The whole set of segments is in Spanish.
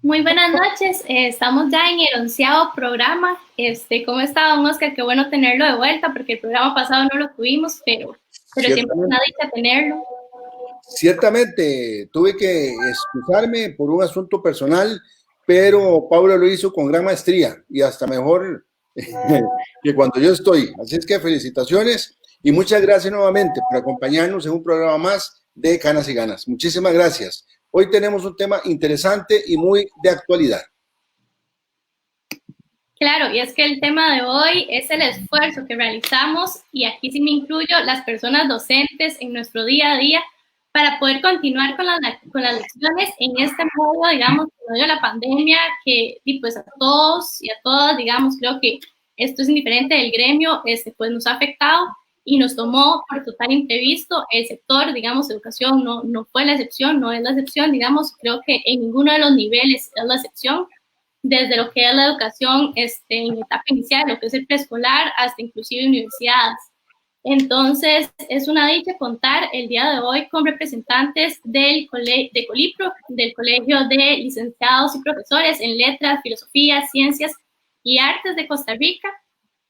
Muy buenas noches, estamos ya en el 11º programa. ¿Cómo está, don Oscar? Qué bueno tenerlo de vuelta, porque el programa pasado no lo tuvimos, pero siempre es una dicha tenerlo. Ciertamente, tuve que excusarme por un asunto personal, pero Paula lo hizo con gran maestría y hasta mejor que cuando yo estoy. Así es que felicitaciones y muchas gracias nuevamente por acompañarnos en un programa más de Canas y Ganas. Muchísimas gracias. Hoy tenemos un tema interesante y muy de actualidad. Claro, y es que el tema de hoy es el esfuerzo que realizamos, y aquí sí me incluyo, las personas docentes en nuestro día a día para poder continuar con las lecciones en este modo, digamos, de la pandemia, que pues a todos y a todas, digamos, creo que esto es indiferente del gremio, pues nos ha afectado y nos tomó por total imprevisto. El sector, digamos, educación no fue la excepción, no es la excepción, digamos, creo que en ninguno de los niveles es la excepción, desde lo que es la educación en etapa inicial, lo que es el preescolar, hasta inclusive universidades. Entonces, es una dicha contar el día de hoy con representantes de Colipro, del Colegio de Licenciados y Profesores en Letras, Filosofía, Ciencias y Artes de Costa Rica.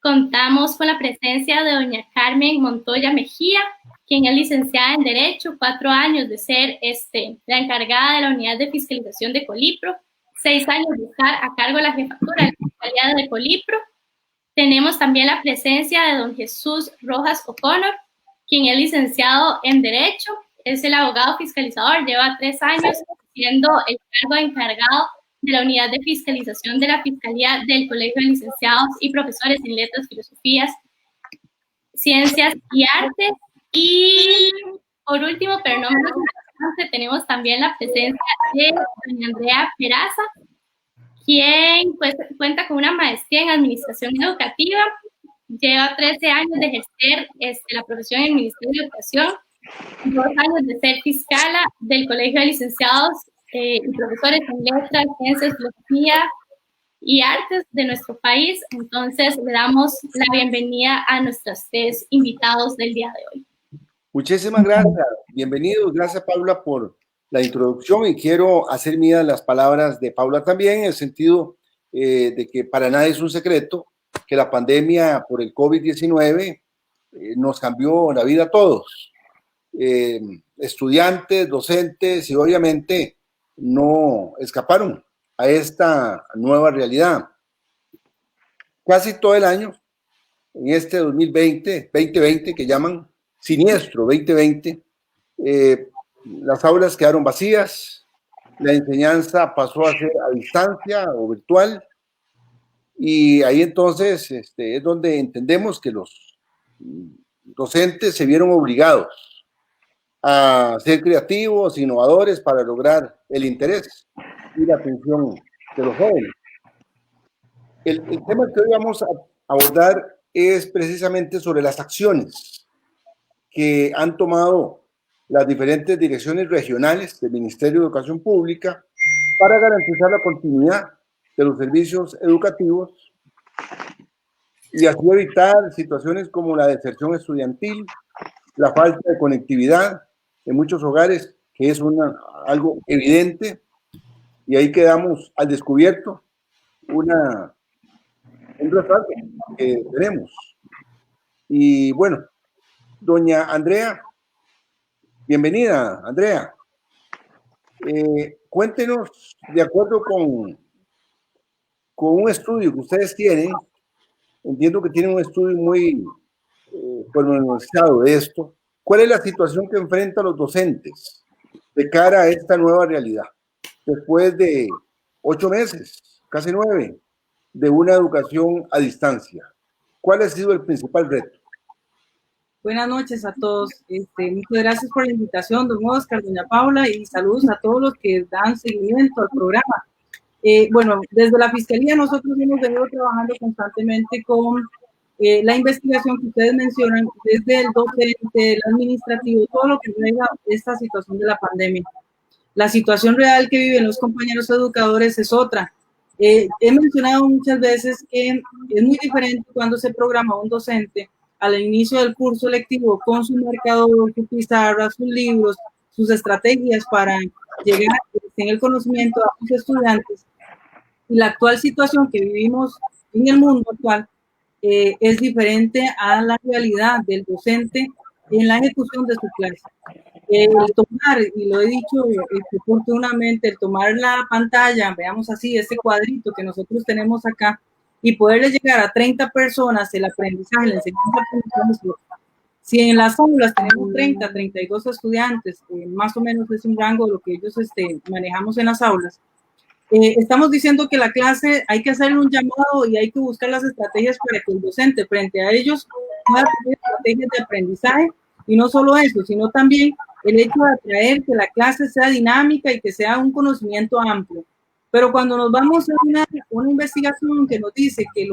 Contamos con la presencia de doña Carmen Montoya Mejía, quien es licenciada en Derecho, 4 años de ser la encargada de la unidad de fiscalización de Colipro, 6 años de estar a cargo de la jefatura de la Fiscalía de Colipro. Tenemos también la presencia de don Jesús Rojas O'Connor, quien es licenciado en Derecho, es el abogado fiscalizador, lleva 3 años siendo el cargo encargado de la unidad de fiscalización de la Fiscalía del Colegio de Licenciados y Profesores en Letras, Filosofías, Ciencias y Artes. Y por último, pero no menos importante, tenemos también la presencia de doña Andrea Peraza, quien pues cuenta con una maestría en Administración Educativa, lleva 13 años de ejercer la profesión en el Ministerio de Educación, 2 años de ser fiscala del Colegio de Licenciados y Profesores en Letras, Ciencias, Filosofía y Artes de nuestro país. Entonces, le damos la bienvenida a nuestros 3 invitados del día de hoy. Muchísimas gracias, bienvenidos, gracias Paula por la introducción, y quiero hacer mías las palabras de Paula también, en el sentido de que para nadie es un secreto que la pandemia por el COVID-19 nos cambió la vida a todos, estudiantes, docentes, y obviamente no escaparon a esta nueva realidad. Casi todo el año, en este 2020, que llaman siniestro 2020, las aulas quedaron vacías, la enseñanza pasó a ser a distancia o virtual, y ahí entonces es donde entendemos que los docentes se vieron obligados a ser creativos, innovadores para lograr el interés y la atención de los jóvenes. El tema que hoy vamos a abordar es precisamente sobre las acciones que han tomado las diferentes direcciones regionales del Ministerio de Educación Pública para garantizar la continuidad de los servicios educativos y así evitar situaciones como la deserción estudiantil, la falta de conectividad en muchos hogares, que es algo evidente, y ahí quedamos al descubierto un retraso que tenemos. Y bueno, doña Andrea, bienvenida, Andrea. Cuéntenos, de acuerdo con un estudio que ustedes tienen, entiendo que tienen un estudio muy pormenorizado de esto, ¿cuál es la situación que enfrentan los docentes de cara a esta nueva realidad? Después de 8 meses, casi 9, de una educación a distancia, ¿cuál ha sido el principal reto? Buenas noches a todos. Muchas gracias por la invitación, don Oscar, doña Paula, y saludos a todos los que dan seguimiento al programa. Bueno, desde la Fiscalía nosotros hemos venido trabajando constantemente con la investigación que ustedes mencionan, desde el docente, el administrativo, todo lo que traiga esta situación de la pandemia. La situación real que viven los compañeros educadores es otra. He mencionado muchas veces que es muy diferente cuando se programa un docente al inicio del curso lectivo con su marcador, su pizarra, sus libros, sus estrategias para llegar en el conocimiento a los estudiantes. Y la actual situación que vivimos en el mundo actual es diferente a la realidad del docente en la ejecución de su clase. El tomar, y lo he dicho oportunamente, el tomar la pantalla, veamos así, este cuadrito que nosotros tenemos acá, y poderle llegar a 30 personas el aprendizaje, la enseñanza. Si en las aulas tenemos 30, 32 estudiantes, más o menos es un rango de lo que ellos manejamos en las aulas, estamos diciendo que la clase hay que hacerle un llamado y hay que buscar las estrategias para que el docente frente a ellos pueda tener estrategias de aprendizaje, y no solo eso, sino también el hecho de atraer que la clase sea dinámica y que sea un conocimiento amplio. Pero cuando nos vamos a una investigación que nos dice que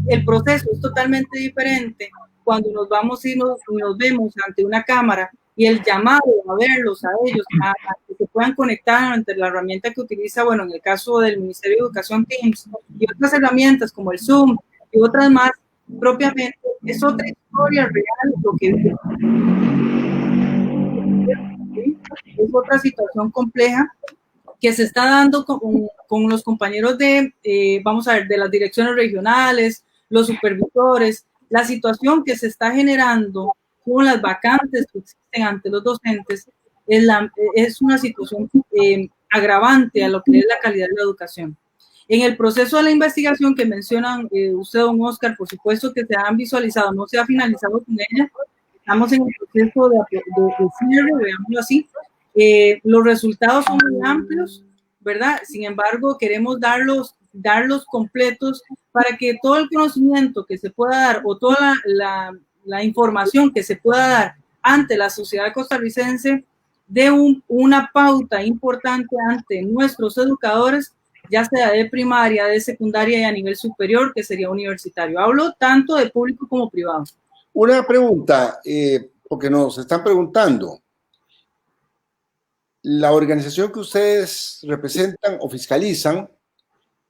el proceso es totalmente diferente, cuando nos vamos y nos vemos ante una cámara y el llamado a verlos a ellos, a que se puedan conectar ante la herramienta que utiliza, bueno, en el caso del Ministerio de Educación, Teams, y otras herramientas como el Zoom y otras más, propiamente, es otra historia real lo que es otra situación compleja que se está dando con los compañeros vamos a ver, de las direcciones regionales, los supervisores, la situación que se está generando con las vacantes que existen ante los docentes es una situación agravante a lo que es la calidad de la educación. En el proceso de la investigación que mencionan usted, don Oscar, por supuesto que se han visualizado, no se ha finalizado con ella, estamos en el proceso de cierre, veámoslo así. Los resultados son muy amplios, ¿verdad? Sin embargo, queremos darlos completos para que todo el conocimiento que se pueda dar o toda la información que se pueda dar ante la sociedad costarricense dé una pauta importante ante nuestros educadores, ya sea de primaria, de secundaria y a nivel superior, que sería universitario. Hablo tanto de público como privado. Una pregunta, porque nos están preguntando. La organización que ustedes representan o fiscalizan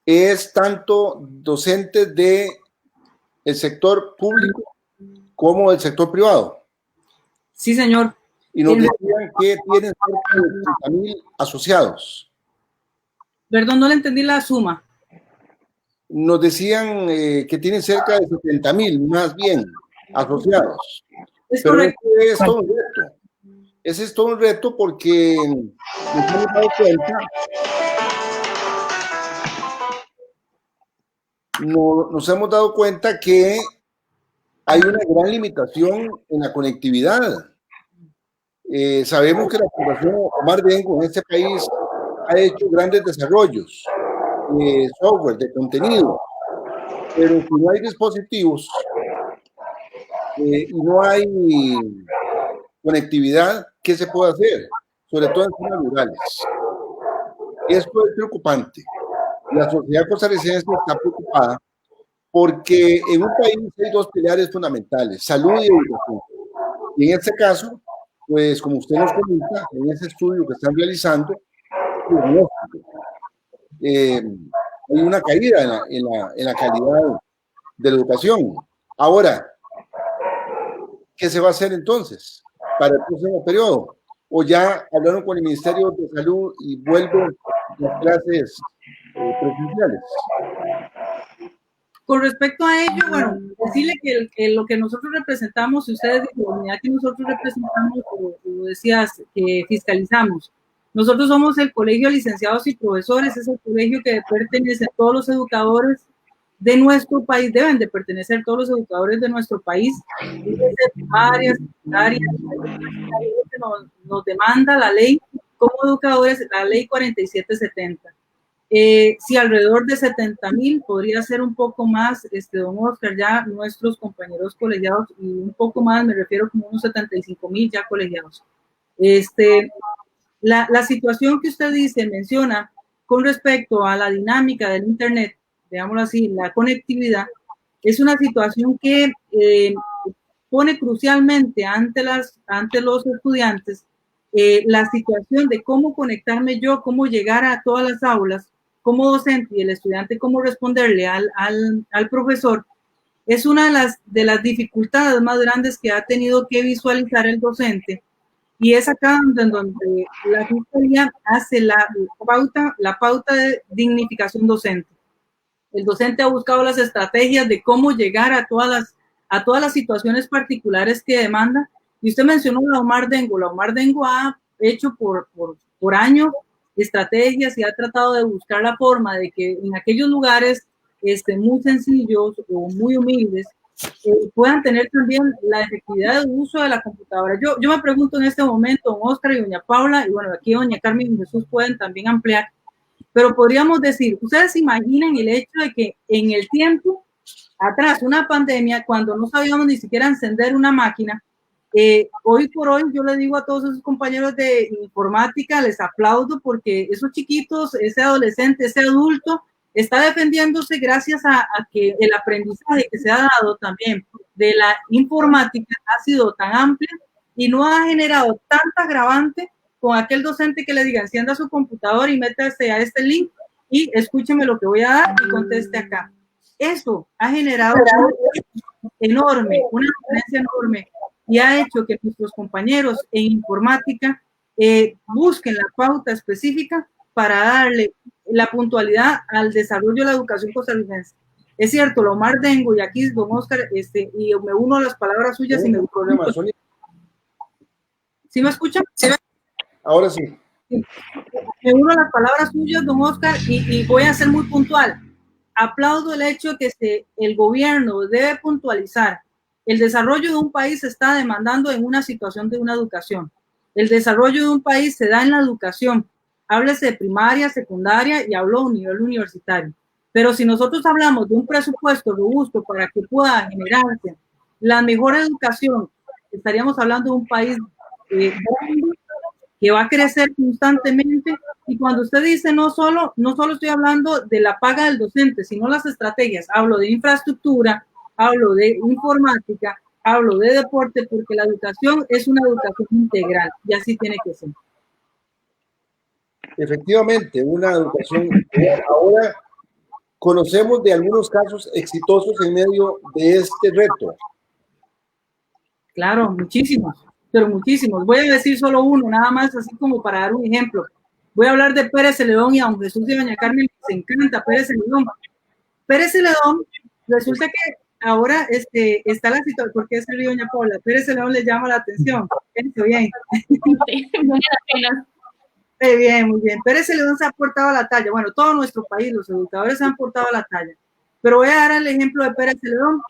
es tanto docentes del sector público como del sector privado. Sí, señor. Y nos decían que tienen cerca de 30,000 asociados. Perdón, no le entendí la suma. Nos decían que tienen cerca de 70,000, más bien, asociados. Es pero correcto. Es todo un reto. Ese es todo un reto porque nos hemos dado cuenta que hay una gran limitación en la conectividad. Sabemos que la Fundación Omar Bengo en este país ha hecho grandes desarrollos de software, de contenido, pero si no hay dispositivos y no hay conectividad, ¿qué se puede hacer? Sobre todo en zonas rurales. Esto es preocupante. La sociedad costarricense está preocupada porque en un país hay dos pilares fundamentales, salud y educación. Y en este caso, pues como usted nos comenta, en ese estudio que están realizando, hay una caída en la calidad de la educación. Ahora, ¿qué se va a hacer entonces para el próximo periodo? ¿O ya hablaron con el Ministerio de Salud y vuelven las clases presenciales? Con respecto a ello, bueno, decirle que lo que nosotros representamos, si ustedes dicen, la unidad que nosotros representamos, o decías, que fiscalizamos, nosotros somos el Colegio de Licenciados y Profesores, es el colegio que pertenece a todos los educadores de nuestro país, deben de pertenecer todos los educadores de nuestro país, desde primarias, secundarias, nos demanda la ley como educadores, la ley 4770. Si alrededor de 70,000 podría ser un poco más, don Oscar, ya nuestros compañeros colegiados, y un poco más, me refiero como unos 75,000 ya colegiados. La situación que usted dice, menciona, con respecto a la dinámica del Internet, digámoslo así, la conectividad, es una situación que pone crucialmente ante los estudiantes la situación de cómo conectarme yo, cómo llegar a todas las aulas, como docente y el estudiante cómo responderle al profesor, es una de las dificultades más grandes que ha tenido que visualizar el docente. y es acá en donde la Fiscalía hace la pauta de dignificación docente. El docente ha buscado las estrategias de cómo llegar a todas las situaciones particulares que demanda. Y usted mencionó la Omar Dengo. La Omar Dengo ha hecho por años estrategias y ha tratado de buscar la forma de que en aquellos lugares muy sencillos o muy humildes puedan tener también la efectividad de uso de la computadora. Yo me pregunto en este momento, don Oscar y doña Paula, y bueno, aquí doña Carmen y Jesús pueden también ampliar, pero podríamos decir, ustedes se imaginan el hecho de que en el tiempo atrás, una pandemia, cuando no sabíamos ni siquiera encender una máquina, hoy por hoy yo le digo a todos esos compañeros de informática, les aplaudo porque esos chiquitos, ese adolescente, ese adulto, está defendiéndose gracias a que el aprendizaje que se ha dado también de la informática ha sido tan amplio y no ha generado tanta agravante con aquel docente que le diga encienda su computador y métase a este link y escúcheme lo que voy a dar y conteste acá. Eso ha generado una diferencia enorme y ha hecho que nuestros compañeros en informática busquen la pauta específica para darle la puntualidad al desarrollo de la educación costarricense. Es cierto, lo Omar Dengo, y aquí don Oscar, y me uno a las palabras suyas. No, y me no problema, ¿Sí me escuchan? ¿Sí? Ahora sí. Me uno a las palabras suyas, don Oscar, y voy a ser muy puntual. Aplaudo el hecho de que el gobierno debe puntualizar. El desarrollo de un país se está demandando en una situación de una educación. El desarrollo de un país se da en la educación. Háblese de primaria, secundaria y hablo a un nivel universitario. Pero si nosotros hablamos de un presupuesto robusto para que pueda generarse la mejor educación, estaríamos hablando de un país grande que va a crecer constantemente. Y cuando usted dice no solo estoy hablando de la paga del docente, sino las estrategias, hablo de infraestructura, hablo de informática, hablo de deporte, porque la educación es una educación integral y así tiene que ser. Efectivamente, una educación integral. Ahora conocemos de algunos casos exitosos en medio de este reto. Claro, muchísimos, pero muchísimos. Voy a decir solo uno, nada más así como para dar un ejemplo. Voy a hablar de Pérez Celedón y a don Jesús y doña Carmen les encanta Pérez Celedón. Pérez Celedón, resulta que ahora está la situación, porque es el río doña Paula, Pérez Celedón le llama la atención. Bien. Bien, muy bien. Pérez Celedón se ha portado a la talla. Bueno, todo nuestro país, los educadores se han portado a la talla. Pero voy a dar el ejemplo de Pérez Celedón.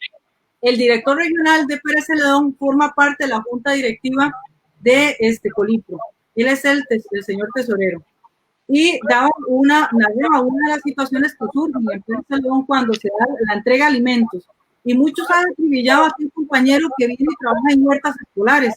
El director regional de Pérez Celedón forma parte de la junta directiva de Colipro. Él es el señor tesorero. Y daba una de las situaciones que surgen en Pérez Celedón cuando se da la entrega de alimentos. Y muchos han acribillado a un compañero que viene y trabaja en huertas escolares.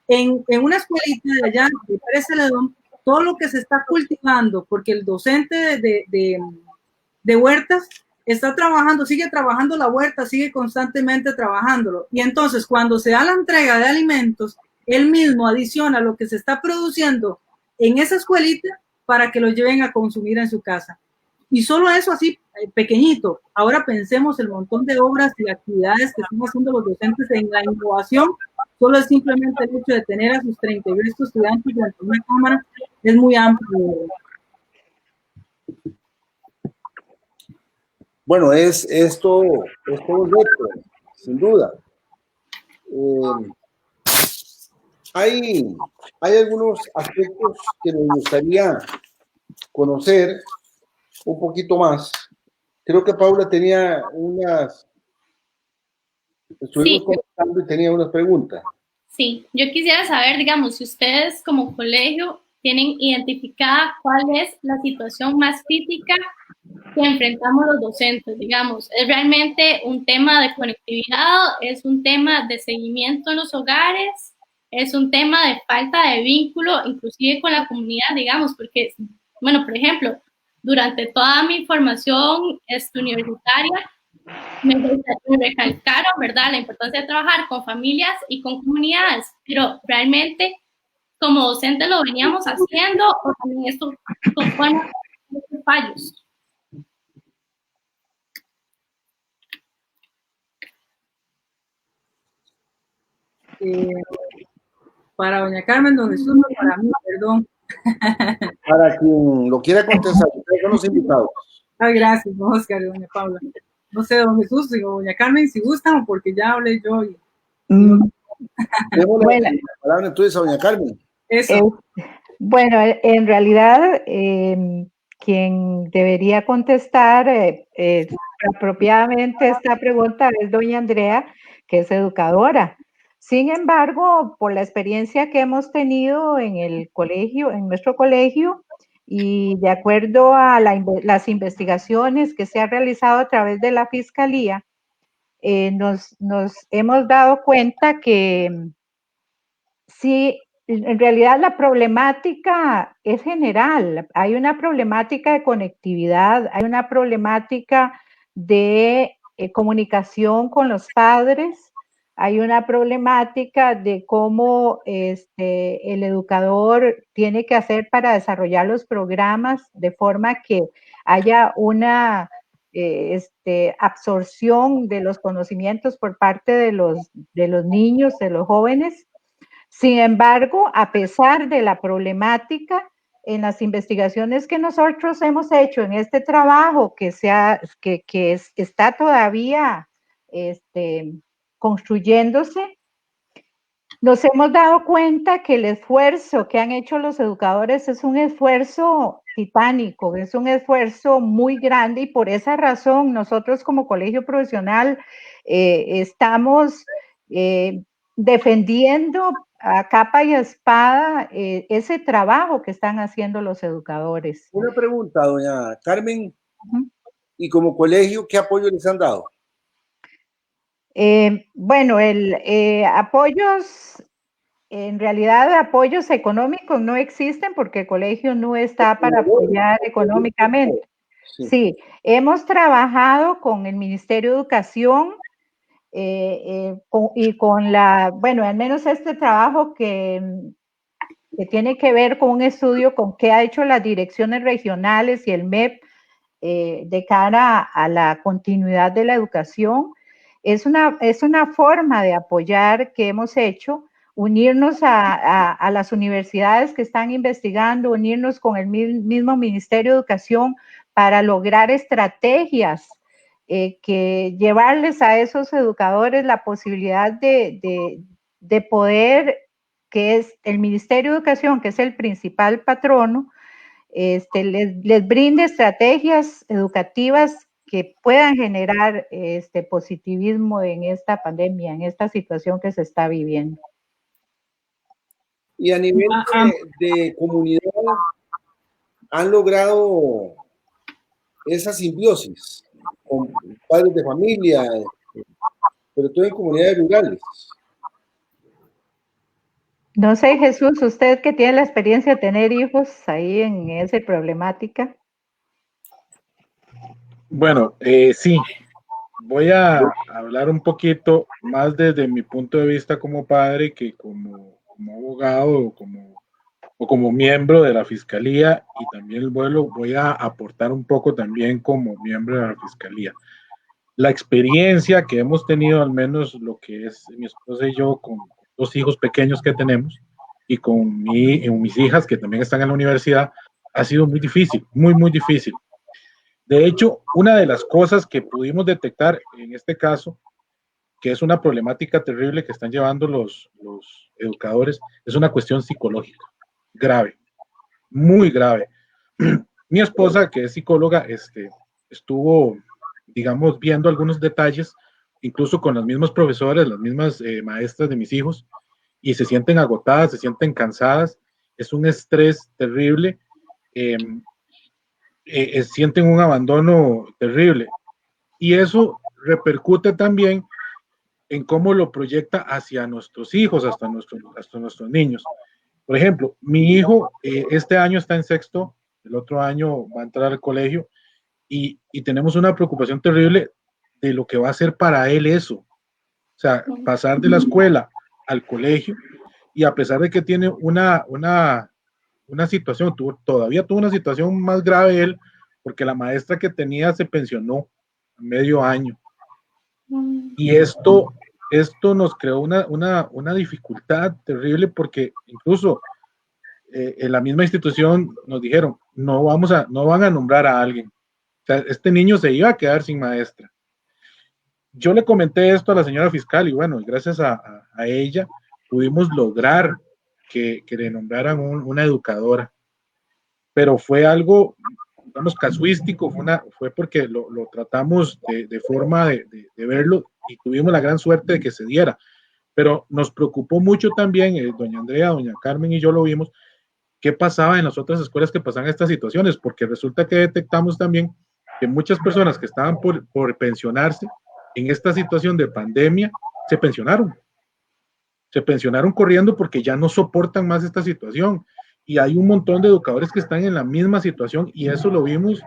En una escuelita de allá de Pérez Celedón, todo lo que se está cultivando, porque el docente de huertas está trabajando, sigue trabajando la huerta, sigue constantemente trabajándolo. Y entonces, cuando se da la entrega de alimentos, él mismo adiciona lo que se está produciendo en esa escuelita para que lo lleven a consumir en su casa. Y solo eso así, pequeñito. Ahora pensemos el montón de obras y actividades que están haciendo los docentes en la innovación. Solo es simplemente el hecho de tener a sus 32 estudiantes dentro de una cámara, es muy amplio. Bueno, es todo un reto, sin duda. Hay algunos aspectos que me gustaría conocer un poquito más. Creo que Paula tenía estuvimos conversando y tenía unas preguntas. Sí, yo quisiera saber, digamos, si ustedes como colegio tienen identificada cuál es la situación más crítica que enfrentamos los docentes, digamos, ¿es realmente un tema de conectividad? ¿Es un tema de seguimiento en los hogares? ¿Es un tema de falta de vínculo, inclusive con la comunidad, digamos? Porque, bueno, por ejemplo, durante toda mi formación universitaria, me recalcaron, ¿verdad?, la importancia de trabajar con familias y con comunidades, pero realmente como docentes lo veníamos haciendo o también esto compone fallos. Para doña Carmen, don Jesús, no para mí, perdón. Para quien lo quiera contestar, ustedes son los invitados. Ay, gracias, don Oscar y doña Paula. No sé, don Jesús y doña Carmen, si gustan, o porque ya hablé yo. Démosle la palabra entonces a doña Carmen. Eso. Bueno, en realidad, quien debería contestar apropiadamente esta pregunta es doña Andrea, que es educadora. Sin embargo, por la experiencia que hemos tenido en el colegio, en nuestro colegio, y de acuerdo a las investigaciones que se han realizado a través de la Fiscalía, nos hemos dado cuenta que sí, en realidad la problemática es general. Hay una problemática de conectividad, hay una problemática de comunicación con los padres, hay una problemática de cómo el educador tiene que hacer para desarrollar los programas de forma que haya una absorción de los conocimientos por parte de los niños, de los jóvenes. Sin embargo, a pesar de la problemática, en las investigaciones que nosotros hemos hecho en este trabajo que está todavía construyéndose, nos hemos dado cuenta que el esfuerzo que han hecho los educadores es un esfuerzo titánico, es un esfuerzo muy grande, y por esa razón nosotros como colegio profesional estamos defendiendo a capa y espada ese trabajo que están haciendo los educadores. Una pregunta, doña Carmen, y como colegio, ¿qué apoyo les han dado? Bueno, apoyos, en realidad apoyos económicos no existen porque el colegio no está para apoyar económicamente. Sí, hemos trabajado con el Ministerio de Educación y con bueno, al menos este trabajo que tiene que ver con un estudio con qué ha hecho las direcciones regionales y el MEP de cara a la continuidad de la educación. Es una forma de apoyar que hemos hecho, unirnos a las universidades que están investigando, unirnos con el mismo Ministerio de Educación para lograr estrategias que llevarles a esos educadores la posibilidad de poder, que es el Ministerio de Educación, que es el principal patrono, les brinde estrategias educativas que puedan generar positivismo en esta pandemia, en esta situación que se está viviendo. Y a nivel de comunidad, ¿han logrado esa simbiosis con padres de familia, pero todo en comunidades rurales? No sé, Jesús, usted que tiene la experiencia de tener hijos ahí en esa problemática. Bueno, sí, voy a hablar un poquito más desde mi punto de vista como padre que como abogado o como miembro de la Fiscalía, y también voy a aportar un poco también como miembro de la Fiscalía. La experiencia que hemos tenido, al menos lo que es mi esposa y yo, con 2 hijos pequeños que tenemos, y con mis hijas que también están en la universidad, ha sido muy difícil, muy, muy difícil. De hecho, una de las cosas que pudimos detectar en este caso, que es una problemática terrible que están llevando los educadores, es una cuestión psicológica, grave, muy grave. Mi esposa, que es psicóloga, estuvo, digamos, viendo algunos detalles, incluso con los mismos profesores, las mismas maestras de mis hijos, y se sienten agotadas, se sienten cansadas, es un estrés terrible, sienten un abandono terrible, y eso repercute también en cómo lo proyecta hacia nuestros hijos, hasta nuestros niños. Por ejemplo, mi hijo este año está en 6º, el otro año va a entrar al colegio, y tenemos una preocupación terrible de lo que va a ser para él eso. O sea, pasar de la escuela al colegio, y a pesar de que tiene una situación, todavía tuvo una situación más grave él, porque la maestra que tenía se pensionó a medio año. Y esto esto nos creó una dificultad terrible porque incluso en la misma institución nos dijeron, no van a nombrar a alguien. O sea, este niño se iba a quedar sin maestra. Yo le comenté esto a la señora fiscal y bueno, gracias a ella pudimos lograr que le nombraran una educadora. Pero fue algo, digamos, casuístico, fue porque lo tratamos de forma de verlo y tuvimos la gran suerte de que se diera. Pero nos preocupó mucho también, doña Andrea, doña Carmen y yo lo vimos, qué pasaba en las otras escuelas que pasaban estas situaciones, porque resulta que detectamos también que muchas personas que estaban por pensionarse en esta situación de pandemia se pensionaron corriendo porque ya no soportan más esta situación. Y hay un montón de educadores que están en la misma situación y eso lo vimos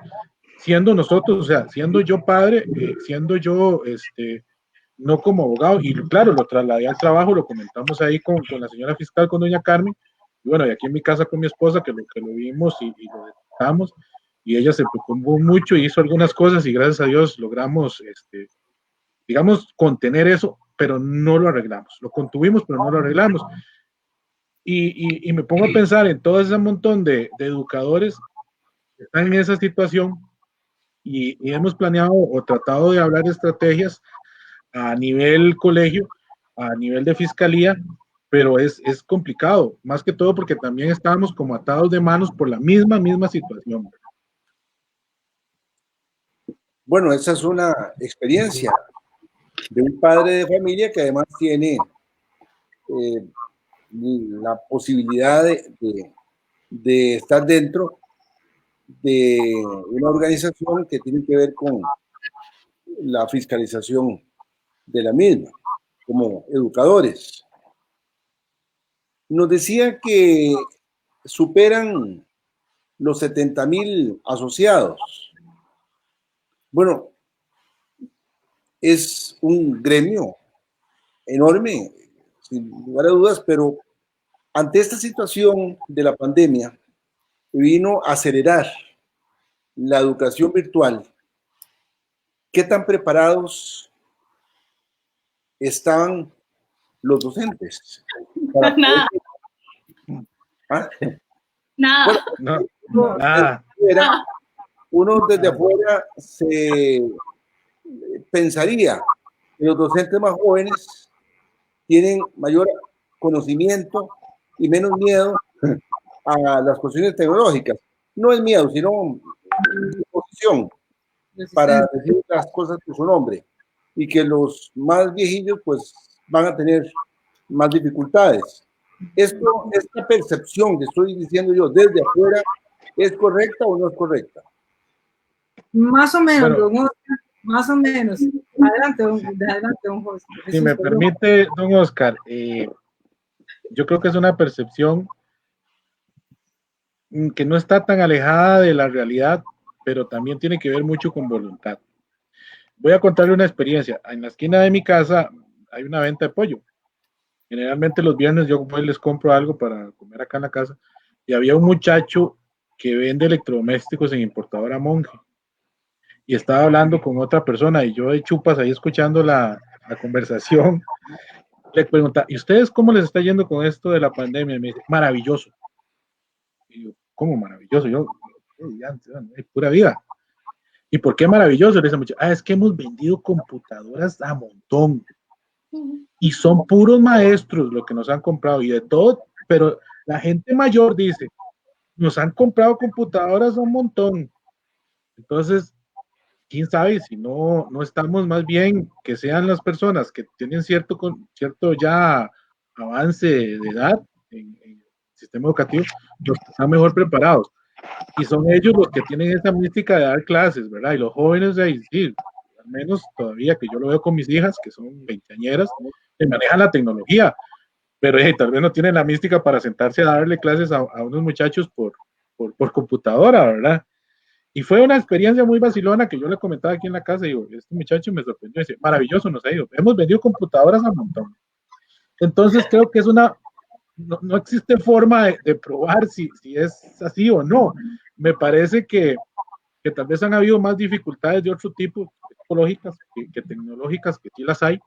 siendo nosotros, o sea, siendo yo padre, siendo yo, no como abogado, y claro, lo trasladé al trabajo, lo comentamos ahí con la señora fiscal, con doña Carmen, y bueno, y aquí en mi casa con mi esposa, que lo vimos y lo detectamos, y ella se preocupó mucho y hizo algunas cosas y gracias a Dios logramos, digamos, contener eso, pero no lo arreglamos, lo contuvimos, pero no lo arreglamos. Y me pongo a pensar en todo ese montón de educadores que están en esa situación y hemos planeado o tratado de hablar de estrategias a nivel colegio, a nivel de fiscalía, pero es complicado, más que todo porque también estábamos como atados de manos por la misma situación. Bueno, esa es una experiencia de un padre de familia que además tiene la posibilidad de estar dentro de una organización que tiene que ver con la fiscalización de la misma, como educadores. Nos decía que superan los 70,000 asociados. Bueno, es un gremio enorme, sin lugar a dudas, pero ante esta situación de la pandemia, vino a acelerar la educación virtual. ¿Qué tan preparados estaban los docentes? Nada. ¿Ah? Nada. Bueno, uno desde afuera se pensaría que los docentes más jóvenes tienen mayor conocimiento y menos miedo a las cuestiones tecnológicas. No es miedo, sino disposición para decir las cosas por su nombre. Y que los más viejillos pues van a tener más dificultades. Esta percepción que estoy diciendo yo desde afuera, ¿es correcta o no es correcta? Más o menos, Bueno, más o menos. Adelante, don José. Si me permite, don Oscar, yo creo que es una percepción que no está tan alejada de la realidad, pero también tiene que ver mucho con voluntad. Voy a contarle una experiencia. En la esquina de mi casa hay una venta de pollo. Generalmente los viernes yo pues, les compro algo para comer acá en la casa y había un muchacho que vende electrodomésticos en importadora Monge y estaba hablando con otra persona y yo de chupas ahí escuchando la conversación le pregunta, ¿y ustedes cómo les está yendo con esto de la pandemia? Y me dice, maravilloso. Y yo, ¿cómo maravilloso? Yo, hay pura vida. ¿Y por qué maravilloso? Le dice mucho, es que hemos vendido computadoras a montón. Y son puros maestros lo que nos han comprado y de todo, pero la gente mayor dice, nos han comprado computadoras un montón. Entonces, quién sabe si no estamos más bien que sean las personas que tienen cierto ya avance de edad en el sistema educativo, los que están mejor preparados. Y son ellos los que tienen esa mística de dar clases, ¿verdad? Y los jóvenes de ahí, sí, al menos todavía que yo lo veo con mis hijas, que son veinteañeras, que manejan la tecnología, pero tal vez no tienen la mística para sentarse a darle clases a unos muchachos por computadora, ¿verdad? Y fue una experiencia muy vacilona que yo le comentaba aquí en la casa. Y digo, este muchacho me sorprendió. Dice, maravilloso nos ha ido. Hemos vendido computadoras a montón. Entonces creo que es no existe forma de probar si es así o no. Me parece que tal vez han habido más dificultades de otro tipo, psicológicas que tecnológicas, que sí las hay,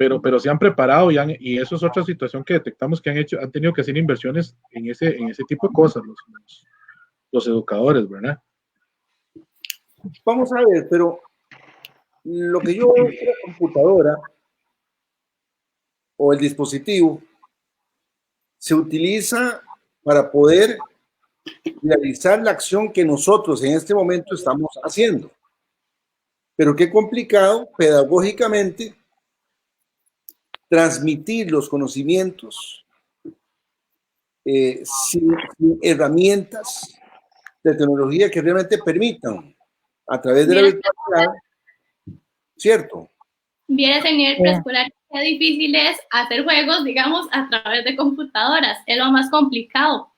pero se han preparado y eso es otra situación que detectamos que han tenido que hacer inversiones en ese tipo de cosas los educadores, ¿verdad? Vamos a ver, pero lo que yo veo es que la computadora o el dispositivo se utiliza para poder realizar la acción que nosotros en este momento estamos haciendo. Pero qué complicado pedagógicamente transmitir los conocimientos sin herramientas de tecnología que realmente permitan a través de la virtualidad, ¿cierto? Vieras en nivel preescolar qué difícil es hacer juegos, digamos, a través de computadoras. Es lo más complicado.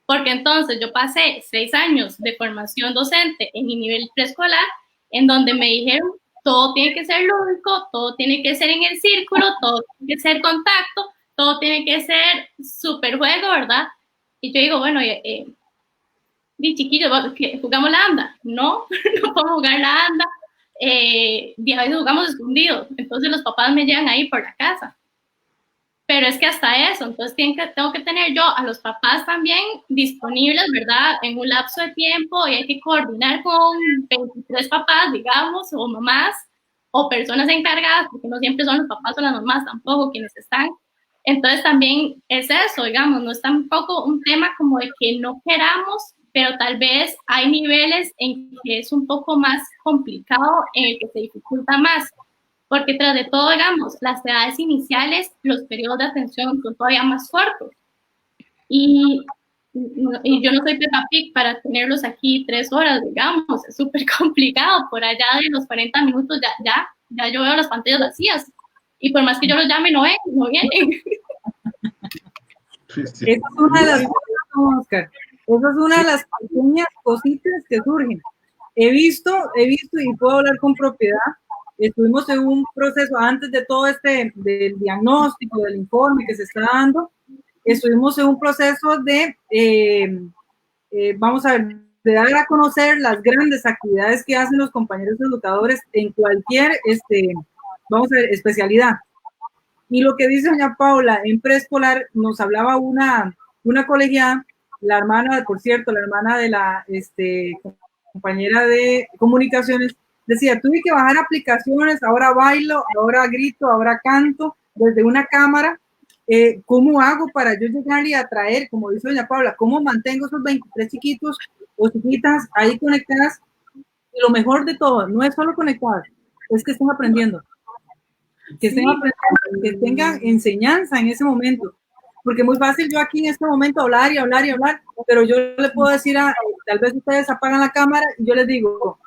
Porque entonces yo pasé 6 años de formación docente en mi nivel preescolar, en donde me dijeron, todo tiene que ser lúdico, todo tiene que ser en el círculo, todo tiene que ser contacto, todo tiene que ser super juego, ¿verdad? Y yo digo, bueno, chiquillos, ¿jugamos la anda? No, no podemos jugar la anda. Y a veces jugamos escondidos, entonces los papás me llevan ahí por la casa. Pero es que hasta eso, entonces tengo que tener yo a los papás también disponibles, ¿verdad? En un lapso de tiempo, y hay que coordinar con 23 papás, digamos, o mamás, o personas encargadas, porque no siempre son los papás o las mamás tampoco quienes están. Entonces también es eso, digamos, no es tampoco un tema como de que no queramos, pero tal vez hay niveles en que es un poco más complicado, en el que se dificulta más. Porque tras de todo, digamos, las edades iniciales, los periodos de atención son todavía más cortos. Y yo no soy Peppa Pig para tenerlos aquí 3 horas, digamos, es súper complicado. Por allá de los 40 minutos ya yo veo las pantallas vacías. Y por más que yo los llame, no vienen. Sí. Esa es una de las cosas, Oscar. Esa es una de las pequeñas cositas que surgen. He visto y puedo hablar con propiedad. Estuvimos en un proceso antes de todo del diagnóstico, del informe que se está dando, estuvimos en un proceso de, vamos a ver, de dar a conocer las grandes actividades que hacen los compañeros educadores en cualquier, vamos a ver, especialidad. Y lo que dice doña Paula, en preescolar nos hablaba una colegiada, la hermana, por cierto, la hermana de la compañera de comunicaciones, decía, tuve que bajar aplicaciones, ahora bailo, ahora grito, ahora canto desde una cámara. ¿Cómo hago para yo llegar y atraer, como dice doña Paula, cómo mantengo esos 23 chiquitos o chiquitas ahí conectadas? Y lo mejor de todo, no es solo conectadas, es que estén aprendiendo. Que estén aprendiendo, que tengan enseñanza en ese momento. Porque es muy fácil yo aquí en este momento hablar, pero yo le puedo decir, tal vez ustedes apagan la cámara y yo les digo,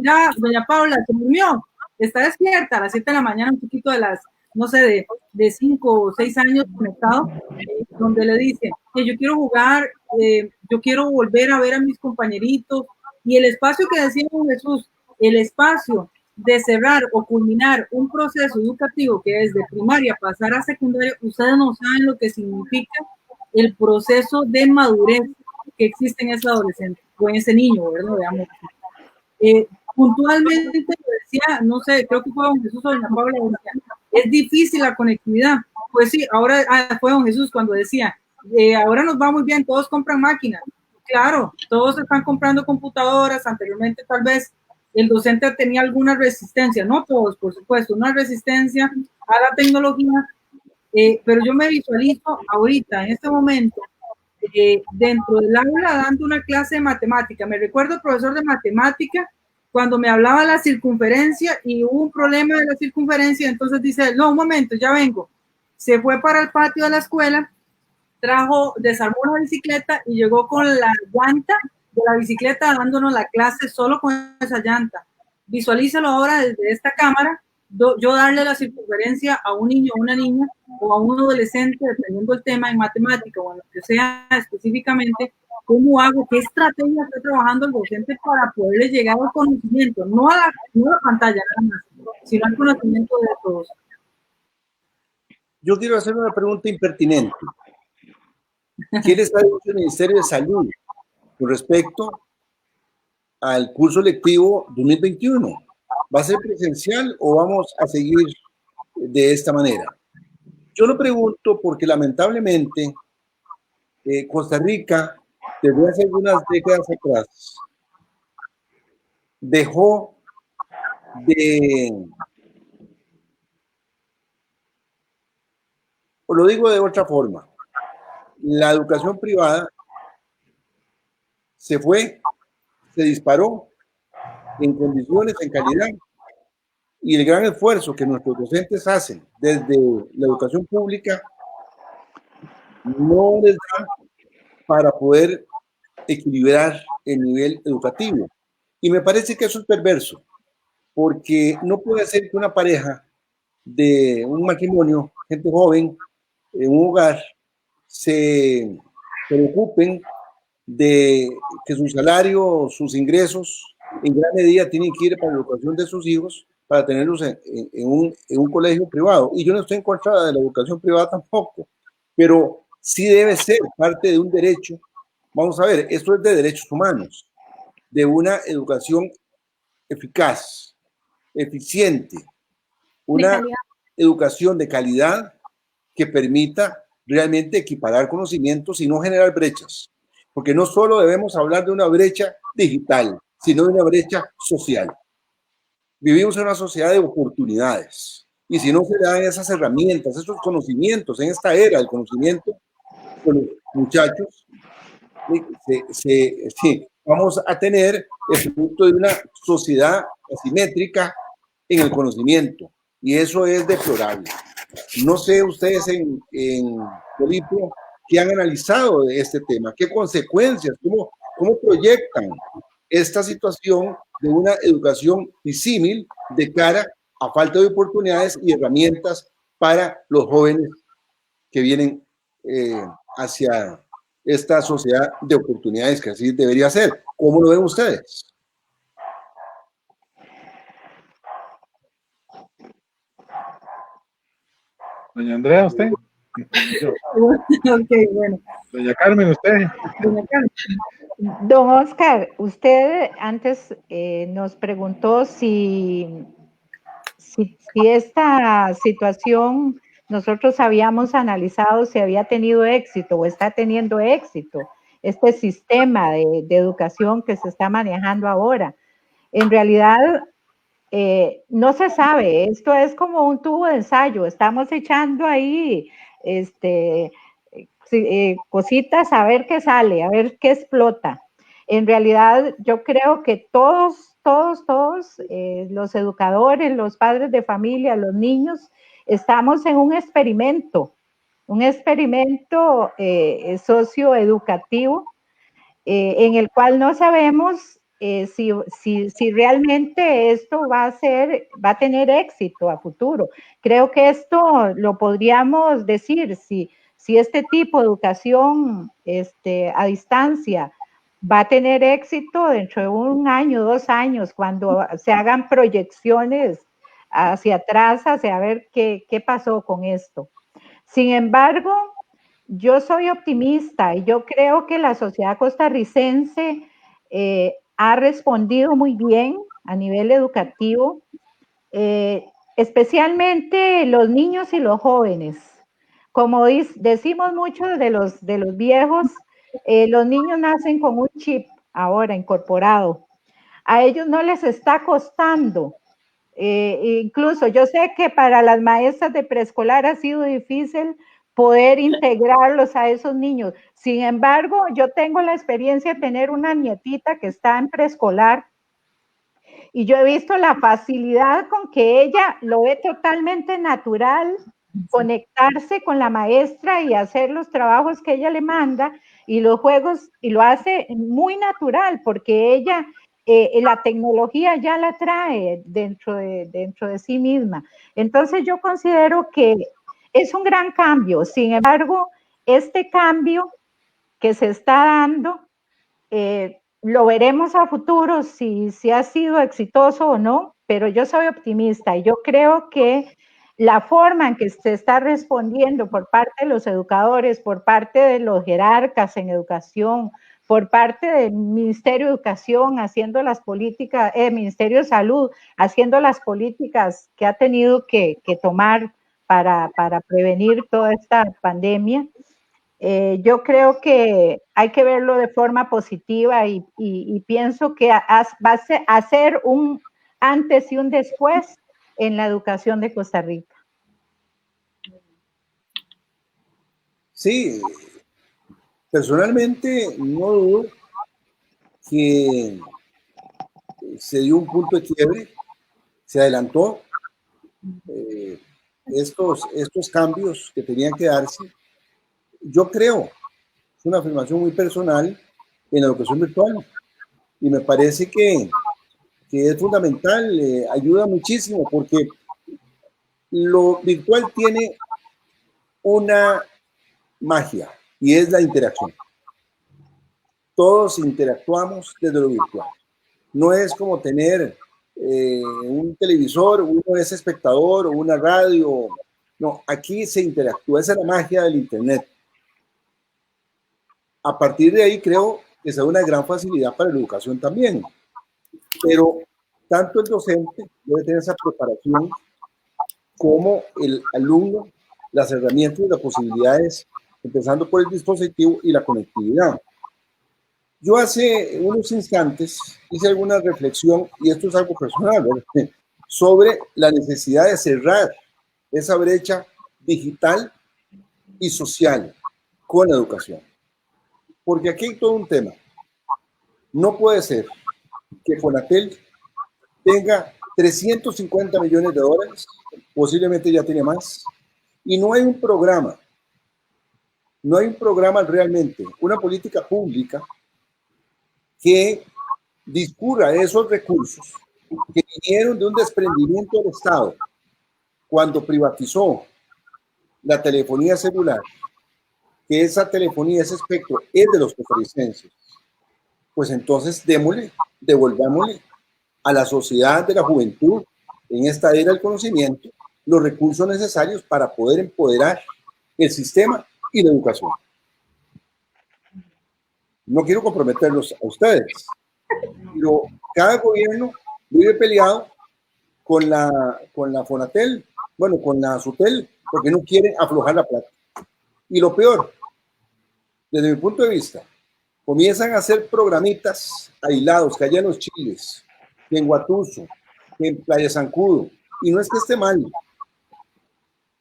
ya, doña Paula, se durmió, está despierta a las 7 de la mañana, un chiquito de las, no sé, de 5 o 6 años conectado, donde le dice que yo quiero jugar, yo quiero volver a ver a mis compañeritos, y el espacio que decía Jesús, el espacio de cerrar o culminar un proceso educativo que es de primaria pasar a secundaria, ustedes no saben lo que significa el proceso de madurez que existe en ese adolescente o en ese niño, ¿verdad? Veamos. Puntualmente decía, no sé, creo que fue don Jesús o doña Paula, es difícil la conectividad. Pues sí, ahora fue don Jesús cuando decía, ahora nos va muy bien, todos compran máquinas. Claro, todos están comprando computadoras, anteriormente tal vez el docente tenía alguna resistencia, no todos, por supuesto, una resistencia a la tecnología, pero yo me visualizo ahorita, en este momento, dentro del aula dando una clase de matemática. Me recuerdo el profesor de matemática cuando me hablaba de la circunferencia y hubo un problema de la circunferencia, entonces dice, no, un momento, ya vengo. Se fue para el patio de la escuela, desarmó una bicicleta y llegó con la llanta de la bicicleta dándonos la clase solo con esa llanta. Visualízalo ahora desde esta cámara, yo darle la circunferencia a un niño o una niña o a un adolescente, dependiendo del tema en matemática o en lo que sea específicamente, ¿cómo hago? ¿Qué estrategia está trabajando el docente para poderle llegar al conocimiento? No a la pantalla nada más, sino al conocimiento de todos. Yo quiero hacer una pregunta impertinente. ¿Qué les ha dicho el Ministerio de Salud con respecto al curso lectivo 2021? ¿Va a ser presencial o vamos a seguir de esta manera. Yo lo pregunto porque lamentablemente Costa Rica, desde hace algunas décadas atrás, dejó de, o lo digo de otra forma, la educación privada se fue, se disparó en condiciones, en calidad, y el gran esfuerzo que nuestros docentes hacen desde la educación pública no les da para poder equilibrar el nivel educativo. Y me parece que eso es perverso, porque no puede ser que una pareja de un matrimonio, gente joven, en un hogar, se preocupen de que su salario, sus ingresos, en gran medida tienen que ir para la educación de sus hijos, para tenerlos en un colegio privado. Y yo no estoy en contra de la educación privada tampoco, pero sí debe ser parte de un derecho. Vamos a ver, esto es de derechos humanos, de una educación eficaz, eficiente, una educación de calidad que permita realmente equiparar conocimientos y no generar brechas. Porque no solo debemos hablar de una brecha digital, sino de una brecha social. Vivimos en una sociedad de oportunidades. Y si no se dan esas herramientas, esos conocimientos, en esta era del conocimiento, con los muchachos, vamos a tener el producto de una sociedad asimétrica en el conocimiento. Y eso es deplorable. No sé ustedes en Polipio qué han analizado de este tema, qué consecuencias, cómo proyectan esta situación de una educación disímil de cara a falta de oportunidades y herramientas para los jóvenes que vienen hacia esta sociedad de oportunidades que así debería ser. ¿Cómo lo ven ustedes? Doña Andrea, ¿usted? Ok, bueno. Doña Carmen, ¿usted? Doña Carmen. Don Oscar, usted antes nos preguntó si esta situación nosotros habíamos analizado si había tenido éxito o está teniendo éxito, este sistema de educación que se está manejando ahora. En realidad, no se sabe, esto es como un tubo de ensayo, estamos echando ahí cositas a ver qué sale, a ver qué explota. En realidad, yo creo que todos los educadores, los padres de familia, los niños, estamos en un experimento socioeducativo en el cual no sabemos si realmente esto va a tener éxito a futuro. Creo que esto lo podríamos decir si este tipo de educación a distancia va a tener éxito dentro de 1 año, 2 años, cuando se hagan proyecciones hacia atrás, hacia ver qué pasó con esto. Sin embargo, yo soy optimista y yo creo que la sociedad costarricense ha respondido muy bien a nivel educativo, especialmente los niños y los jóvenes. Como decimos muchos de los viejos, los niños nacen con un chip ahora incorporado. A ellos no les está costando. Incluso yo sé que para las maestras de preescolar ha sido difícil poder integrarlos a esos niños. Sin embargo, yo tengo la experiencia de tener una nietita que está en preescolar y yo he visto la facilidad con que ella lo ve totalmente natural, conectarse con la maestra y hacer los trabajos que ella le manda y los juegos, y lo hace muy natural porque ella la tecnología ya la trae dentro de sí misma. Entonces yo considero que es un gran cambio. Sin embargo, este cambio que se está dando, lo veremos a futuro si ha sido exitoso o no, pero yo soy optimista y yo creo que la forma en que se está respondiendo por parte de los educadores, por parte de los jerarcas en educación, por parte del Ministerio de Educación haciendo las políticas, Ministerio de Salud haciendo las políticas que ha tenido que tomar para prevenir toda esta pandemia. Yo creo que hay que verlo de forma positiva y pienso que va a ser un antes y un después en la educación de Costa Rica. Sí, personalmente no dudo que se dio un punto de quiebre, se adelantó estos cambios que tenían que darse. Yo creo, es una afirmación muy personal, en la educación virtual, y me parece que es fundamental, ayuda muchísimo, porque lo virtual tiene una magia y es la interacción. Todos interactuamos desde lo virtual. No es como tener un televisor, uno es espectador o una radio. No, aquí se interactúa, esa es la magia del Internet. A partir de ahí creo que es una gran facilidad para la educación también. Pero tanto el docente debe tener esa preparación como el alumno, las herramientas y las posibilidades, empezando por el dispositivo y la conectividad. Yo hace unos instantes hice alguna reflexión, y esto es algo personal, ¿verdad?, sobre la necesidad de cerrar esa brecha digital y social con la educación. Porque aquí hay todo un tema. No puede ser que Fonatel tenga 350 millones de dólares, posiblemente ya tiene más, y no hay un programa realmente, una política pública que discurra esos recursos que vinieron de un desprendimiento del Estado cuando privatizó la telefonía celular, que esa telefonía, ese espectro es de los costarricenses. Pues entonces devolvámosle a la sociedad de la juventud en esta era del conocimiento los recursos necesarios para poder empoderar el sistema y la educación. No quiero comprometerlos a ustedes, pero cada gobierno vive peleado con la Fonatel, bueno, con la Sutel, porque no quieren aflojar la plata. Y lo peor, desde mi punto de vista, comienzan a hacer programitas aislados, que allá en los Chiles, que en Guatuso, que en Playa Zancudo, y no es que esté mal.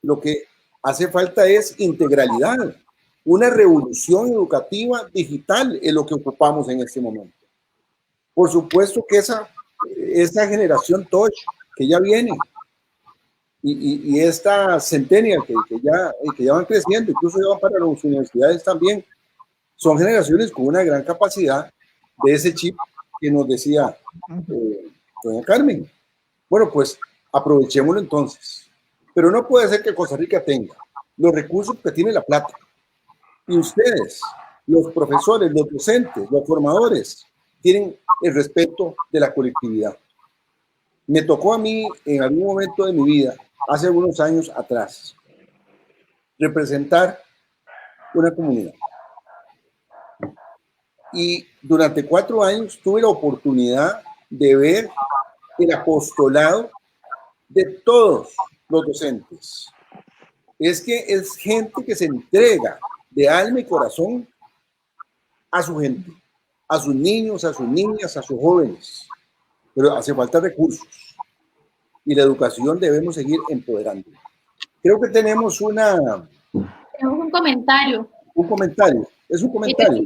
Lo que hace falta es integralidad. Una revolución educativa digital es lo que ocupamos en este momento. Por supuesto que esa generación touch que ya viene y esta centennial que ya van creciendo, incluso ya van para las universidades también, son generaciones con una gran capacidad de ese chip que nos decía doña Carmen. Bueno, pues aprovechémoslo entonces. Pero no puede ser que Costa Rica tenga los recursos que tiene La Plata. Y ustedes, los profesores, los docentes, los formadores, tienen el respeto de la colectividad. Me tocó a mí, en algún momento de mi vida, hace algunos años atrás, representar una comunidad. Y durante 4 años tuve la oportunidad de ver el apostolado de todos los docentes. Es que es gente que se entrega de alma y corazón a su gente, a sus niños, a sus niñas, a sus jóvenes. Pero hace falta recursos. Y la educación debemos seguir empoderando. Creo que tenemos Tenemos un comentario. Un comentario. Es un comentario.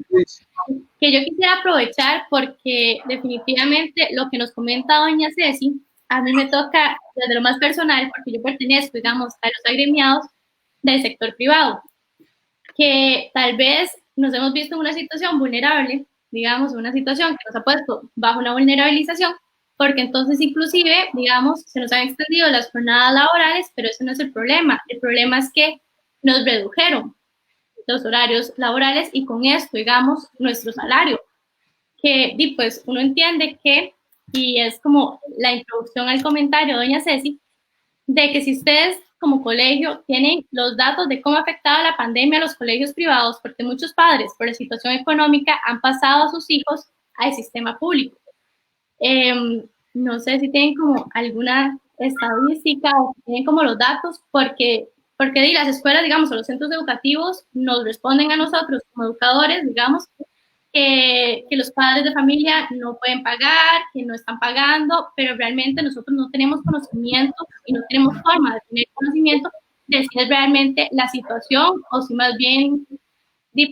Que yo quisiera aprovechar porque definitivamente lo que nos comenta doña Ceci, a mí me toca desde lo más personal, porque yo pertenezco, digamos, a los agremiados del sector privado, que tal vez nos hemos visto en una situación vulnerable, digamos, una situación que nos ha puesto bajo una vulnerabilización, porque entonces inclusive, digamos, se nos han extendido las jornadas laborales, pero eso no es el problema es que nos redujeron los horarios laborales y con esto, digamos, nuestro salario, que pues uno entiende que, y es como la introducción al comentario de doña Ceci, de que si ustedes como colegio tienen los datos de cómo ha afectado la pandemia a los colegios privados, porque muchos padres por la situación económica han pasado a sus hijos al sistema público. No sé si tienen como alguna estadística o tienen como los datos, porque las escuelas, digamos, o los centros educativos nos responden a nosotros como educadores, digamos, que los padres de familia no pueden pagar, que no están pagando, pero realmente nosotros no tenemos conocimiento y no tenemos forma de tener conocimiento de si es realmente la situación o si más bien,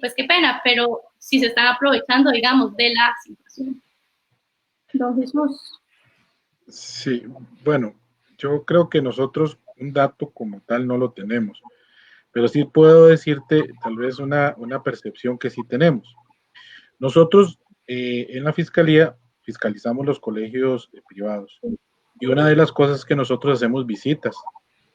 pues qué pena, pero si se están aprovechando, digamos, de la situación. Don Jesús. Sí, bueno, yo creo que nosotros un dato como tal no lo tenemos, pero sí puedo decirte tal vez una percepción que sí tenemos. Nosotros en la Fiscalía fiscalizamos los colegios privados y una de las cosas que nosotros hacemos visitas.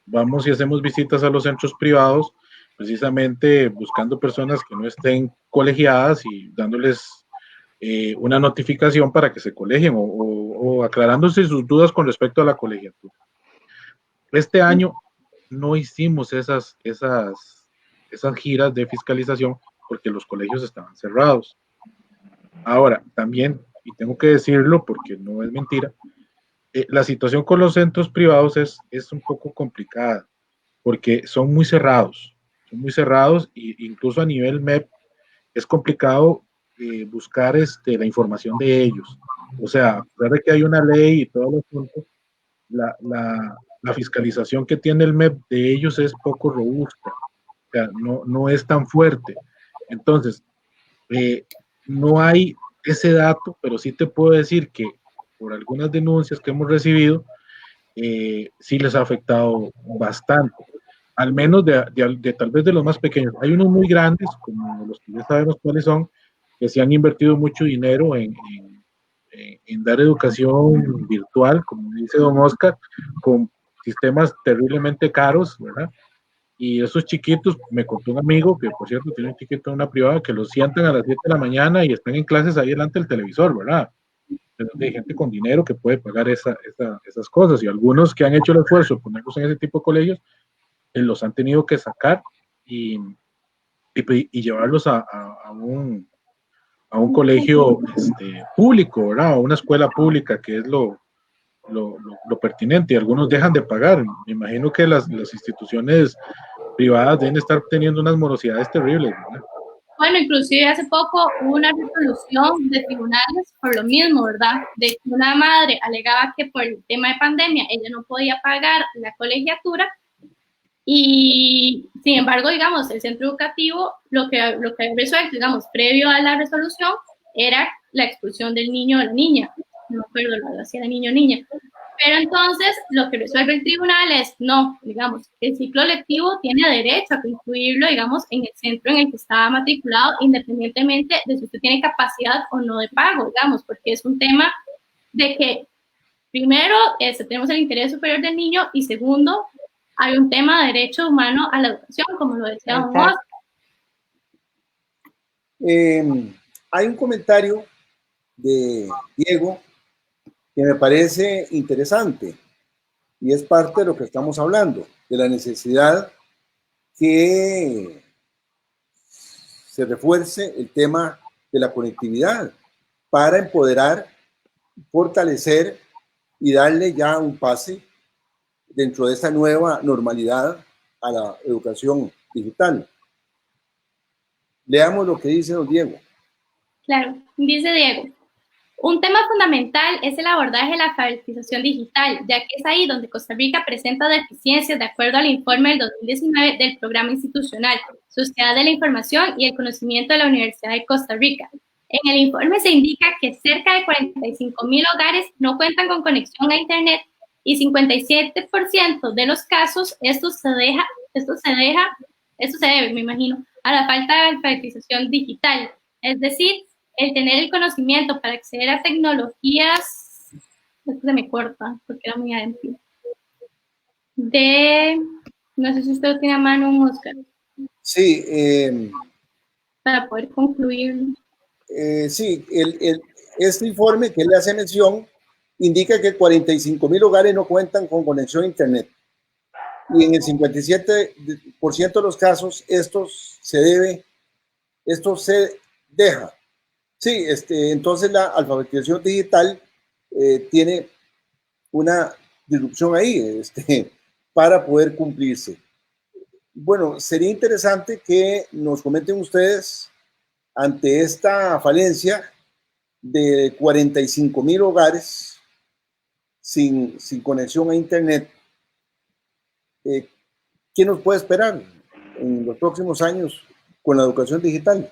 Vamos y hacemos visitas a los centros privados, precisamente buscando personas que no estén colegiadas y dándoles una notificación para que se colegien o aclarándose sus dudas con respecto a la colegiatura. Este año no hicimos esas giras de fiscalización porque los colegios estaban cerrados. Ahora, también, y tengo que decirlo porque no es mentira, la situación con los centros privados es un poco complicada porque son muy cerrados e incluso a nivel MEP es complicado buscar la información de ellos. O sea, a pesar de que hay una ley y todo lo asunto, la fiscalización que tiene el MEP de ellos es poco robusta, o sea, no es tan fuerte. Entonces, no hay ese dato, pero sí te puedo decir que por algunas denuncias que hemos recibido, sí les ha afectado bastante, al menos de tal vez de los más pequeños. Hay unos muy grandes, como los que ya sabemos cuáles son, que se han invertido mucho dinero en dar educación virtual, como dice don Oscar, con sistemas terriblemente caros, ¿verdad? Y esos chiquitos, me contó un amigo, que por cierto tiene un chiquito en una privada, que los sientan a las 7 de la mañana y están en clases ahí delante del televisor, ¿verdad? Hay gente con dinero que puede pagar esas cosas, y algunos que han hecho el esfuerzo de ponerlos en ese tipo de colegios, los han tenido que sacar y llevarlos a un colegio público, ¿verdad? A una escuela pública, que es lo pertinente, y algunos dejan de pagar. Me imagino que las instituciones privadas deben estar teniendo unas morosidades terribles, ¿verdad? Bueno, inclusive hace poco hubo una resolución de tribunales por lo mismo, ¿verdad? De que una madre alegaba que por el tema de pandemia ella no podía pagar la colegiatura y, sin embargo, digamos, el centro educativo lo que había resuelto, digamos, previo a la resolución era la expulsión del niño o la niña. No me acuerdo si era niño o niña. Pero entonces lo que resuelve el tribunal es, no, digamos, el ciclo lectivo tiene derecho a incluirlo, digamos, en el centro en el que estaba matriculado, independientemente de si usted tiene capacidad o no de pago, digamos, porque es un tema de que, primero, tenemos el interés superior del niño, y segundo, hay un tema de derecho humano a la educación, como lo decía don Oscar. Hay un comentario de Diego que me parece interesante y es parte de lo que estamos hablando, de la necesidad que se refuerce el tema de la conectividad para empoderar, fortalecer y darle ya un pase dentro de esta nueva normalidad a la educación digital. Leamos lo que dice don Diego. Claro, dice Diego. Un tema fundamental es el abordaje de la alfabetización digital, ya que es ahí donde Costa Rica presenta deficiencias de acuerdo al informe del 2019 del Programa Institucional, Sociedad de la Información y el Conocimiento de la Universidad de Costa Rica. En el informe se indica que cerca de 45,000 hogares no cuentan con conexión a Internet y 57% de los casos esto se debe, me imagino, a la falta de alfabetización digital. Es decir, el tener el conocimiento para acceder a tecnologías, esto se me corta porque era muy adentro, no sé si usted tiene a mano un Oscar. Sí. Para poder concluir. Sí, este informe que él hace mención indica que 45,000 hogares no cuentan con conexión a Internet y en el 57% de los casos esto se deja. Sí, entonces la alfabetización digital tiene una disrupción ahí para poder cumplirse. Bueno, sería interesante que nos comenten ustedes ante esta falencia de 45,000 hogares sin conexión a Internet. ¿Qué nos puede esperar en los próximos años con la educación digital?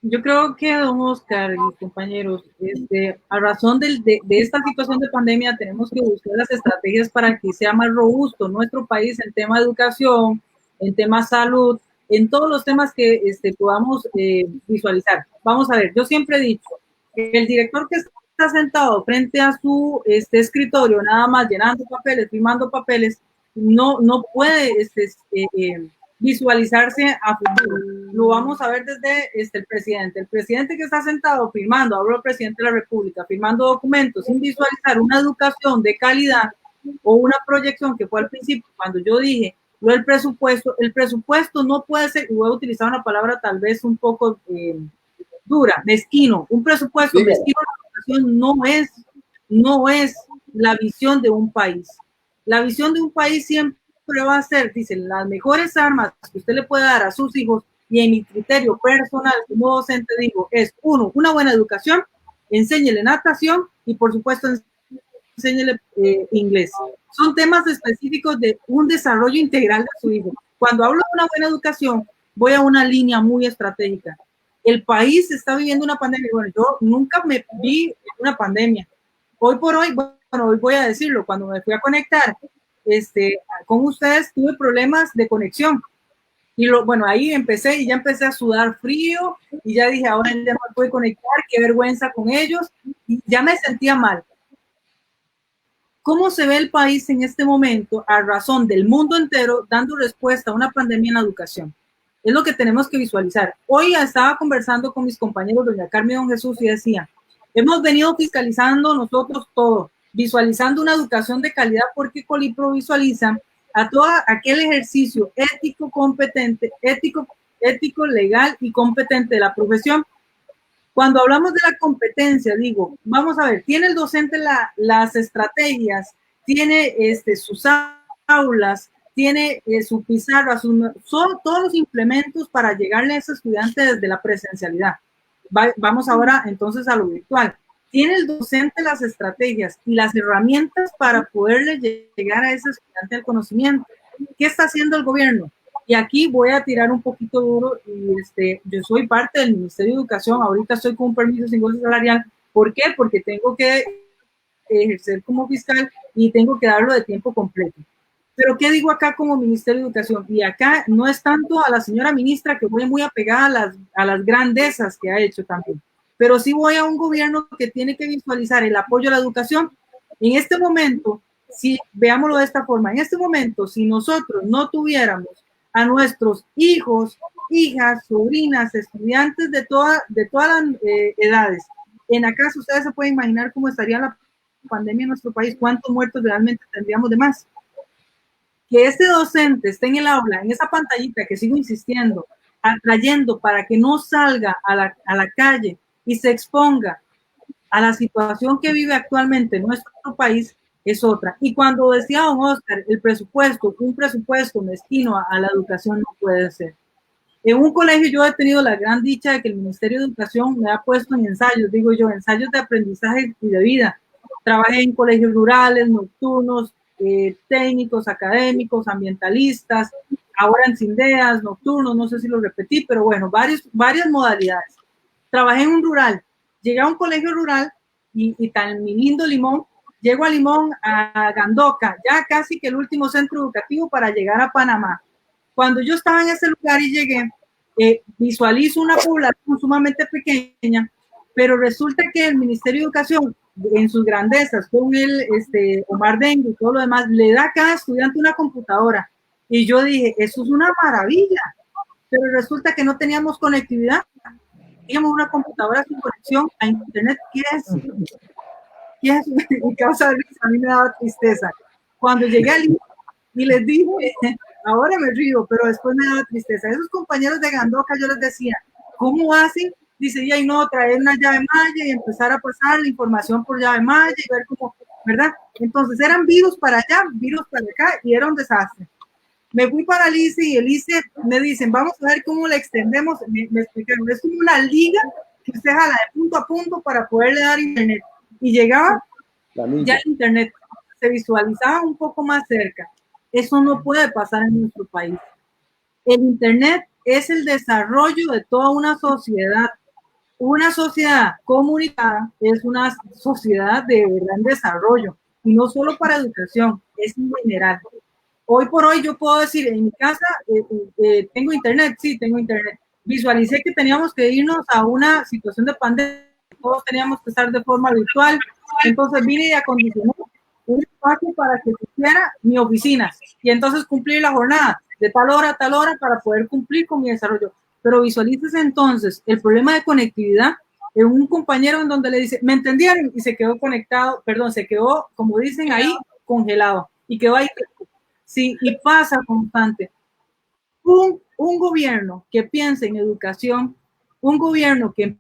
Yo creo que, don Oscar y compañeros, a razón de esta situación de pandemia, tenemos que buscar las estrategias para que sea más robusto nuestro país en tema de educación, en tema salud, en todos los temas que podamos visualizar. Vamos a ver, yo siempre he dicho, el director que está sentado frente a su escritorio, nada más llenando papeles, firmando papeles, no puede visualizarse a futuro. Lo vamos a ver desde el presidente. El presidente que está sentado firmando, hablo del presidente de la República, firmando documentos sin visualizar una educación de calidad o una proyección que fue al principio, cuando yo dije el presupuesto no puede ser, y voy a utilizar una palabra tal vez un poco dura, mezquino. Un presupuesto mezquino de educación no es la visión de un país. La visión de un país siempre va a ser, dicen, las mejores armas que usted le puede dar a sus hijos, y en mi criterio personal como docente digo, es uno, una buena educación, enséñele natación y por supuesto enséñele inglés. Son temas específicos de un desarrollo integral de su hijo. Cuando hablo de una buena educación, voy a una línea muy estratégica. El país está viviendo una pandemia. Bueno, yo nunca me vi en una pandemia. Hoy por hoy, bueno, hoy voy a decirlo, cuando me fui a conectar con ustedes tuve problemas de conexión y bueno, ahí empecé y ya empecé a sudar frío y ya dije, ahora ya no me puedo conectar, qué vergüenza con ellos, y ya me sentía mal. ¿Cómo se ve el país en este momento a razón del mundo entero dando respuesta a una pandemia en la educación? Es lo que tenemos que visualizar. Hoy estaba conversando con mis compañeros, doña Carmen y don Jesús, y decía, hemos venido fiscalizando nosotros todo, visualizando una educación de calidad, porque Colipro visualiza a todo aquel ejercicio ético, competente, ético, legal y competente de la profesión. Cuando hablamos de la competencia, digo, vamos a ver, tiene el docente las estrategias, tiene sus aulas, tiene su pizarra, son todos los implementos para llegarle a ese estudiante desde la presencialidad. Vamos ahora entonces a lo virtual. Tiene el docente las estrategias y las herramientas para poderle llegar a ese estudiante al conocimiento. ¿Qué está haciendo el gobierno? Y aquí voy a tirar un poquito duro, y yo soy parte del Ministerio de Educación, ahorita estoy con un permiso sin goce salarial. ¿Por qué? Porque tengo que ejercer como fiscal y tengo que darlo de tiempo completo. Pero ¿qué digo acá como Ministerio de Educación? Y acá no es tanto a la señora ministra, que voy muy apegada a las grandezas que ha hecho también, pero sí voy a un gobierno que tiene que visualizar el apoyo a la educación. En este momento, si veámoslo de esta forma, en este momento, si nosotros no tuviéramos a nuestros hijos, hijas, sobrinas, estudiantes de todas las edades, en acaso ustedes se pueden imaginar cómo estaría la pandemia en nuestro país, cuántos muertos realmente tendríamos de más. Que este docente esté en el aula, en esa pantallita que sigo insistiendo, atrayendo para que no salga a la calle y se exponga a la situación que vive actualmente en nuestro país, es otra. Y cuando decía don Oscar, un presupuesto mezquino a la educación no puede ser. En un colegio yo he tenido la gran dicha de que el Ministerio de Educación me ha puesto en ensayos, digo yo, ensayos de aprendizaje y de vida. Trabajé en colegios rurales, nocturnos, técnicos, académicos, ambientalistas, ahora en Cindeas, nocturnos, no sé si lo repetí, pero bueno, varias modalidades. Trabajé en un rural, llegué a un colegio rural y tan mi lindo Limón, llego a Limón, a Gandoca, ya casi que el último centro educativo para llegar a Panamá. Cuando yo estaba en ese lugar y llegué, visualizo una población sumamente pequeña, pero resulta que el Ministerio de Educación, en sus grandezas, con el Omar Dengue y todo lo demás, le da a cada estudiante una computadora. Y yo dije, eso es una maravilla, pero resulta que no teníamos conectividad. Teníamos una computadora sin conexión a internet. ¿Qué es? Me causa risa, a mí me daba tristeza. Cuando llegué al y les dije, ahora me río, pero después me daba tristeza. Esos compañeros de Gandoca, yo les decía, ¿cómo hacen? Dice, y no, traer una llave malla y empezar a pasar la información por llave malla y ver cómo, ¿verdad? Entonces eran virus para allá, virus para acá, y era un desastre. Me fui para el ICE y el ICE me dicen, vamos a ver cómo le extendemos. Me explicaron, es como una liga que usted jala de punto a punto para poderle dar internet. Y llegaba ya el internet, se visualizaba un poco más cerca. Eso no puede pasar en nuestro país. El internet es el desarrollo de toda una sociedad. Una sociedad comunicada es una sociedad de gran desarrollo, y no solo para educación, es en general. Hoy por hoy yo puedo decir, en mi casa tengo internet, sí, tengo internet. Visualicé que teníamos que irnos a una situación de pandemia, todos teníamos que estar de forma virtual, entonces vine y acondicioné un espacio para que se hiciera mi oficina y entonces cumplir la jornada de tal hora a tal hora para poder cumplir con mi desarrollo. Pero visualícese entonces el problema de conectividad en un compañero en donde le dice, ¿me entendieron? Y se quedó conectado, perdón, se quedó, como dicen ahí, congelado y quedó ahí. Sí, y pasa constante. Un gobierno que piense en educación, un gobierno que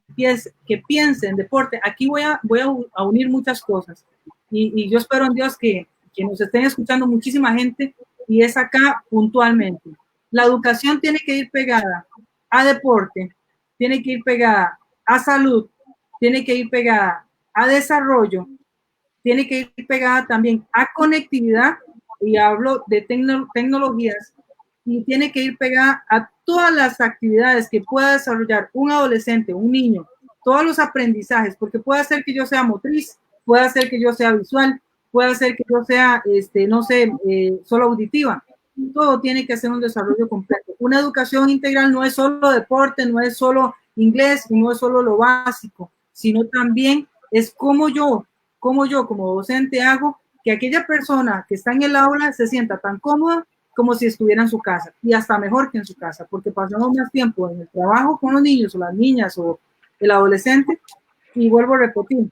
piense en deporte, aquí voy a unir muchas cosas. Y yo espero en Dios que nos estén escuchando muchísima gente, y es acá puntualmente. La educación tiene que ir pegada a deporte, tiene que ir pegada a salud, tiene que ir pegada a desarrollo, tiene que ir pegada también a conectividad, y hablo de tecnologías, y tiene que ir pegada a todas las actividades que pueda desarrollar un adolescente, un niño, todos los aprendizajes, porque puede ser que yo sea motriz, puede ser que yo sea visual, puede ser que yo sea, no sé, solo auditiva. Todo tiene que ser un desarrollo completo. Una educación integral no es solo deporte, no es solo inglés, no es solo lo básico, sino también es como yo como docente hago que aquella persona que está en el aula se sienta tan cómoda como si estuviera en su casa, y hasta mejor que en su casa, porque pasamos más tiempo en el trabajo con los niños o las niñas o el adolescente. Y vuelvo a repetir,